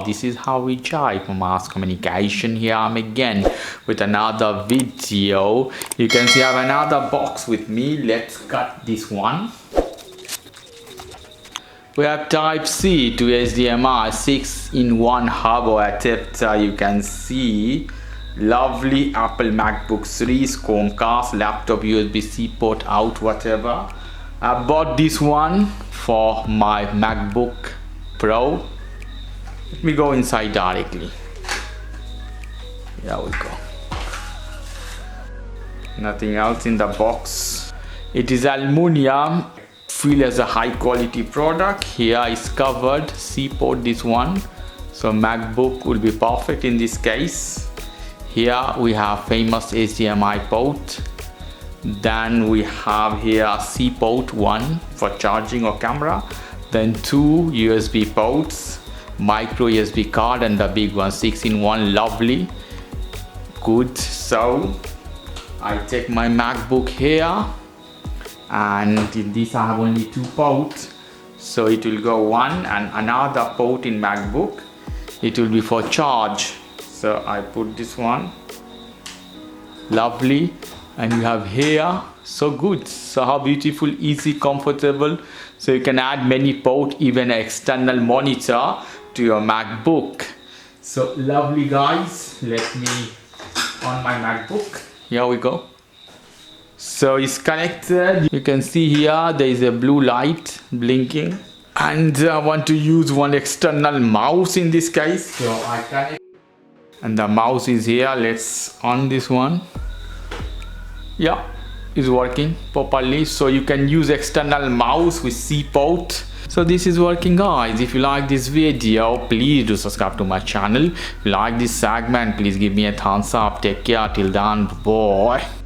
up. This is how we type mass communication. Here I'm again with another video. You can see I have another box with me. Let's cut this one. We have Type C to HDMI 6-in-1 hub or adapter. You can see lovely Apple Macbook series, Chromecast, laptop, USB-C port out, whatever. I bought this one for my MacBook Pro. Let me go inside directly. Here we go. Nothing else in the box. It is aluminium. Feel as a high quality product. Here is covered C port, this one, so MacBook will be perfect in this case. Here we have famous HDMI port. Then we have here C port 1 for charging or camera, then 2 USB ports, micro USB card, and the big one 6-in-1. Lovely, good. So I take my MacBook here, and in this I have only 2 ports, so it will go one and another port in MacBook. It will be for charge, so I put this one. Lovely. And you have here, so good. So how beautiful, easy, comfortable. So you can add many ports, even an external monitor to your MacBook. So lovely, guys. Let me on my MacBook. Here we go. So it's connected. You can see here there is a blue light blinking, and I want to use one external mouse in this case, so I connect, and the mouse is here. Let's on this one. Yeah, it's working properly. So you can use external mouse with C port. So this is working, guys. If you like this video, please do subscribe to my channel. If you like this segment, please give me a thumbs up. Take care till then, bye.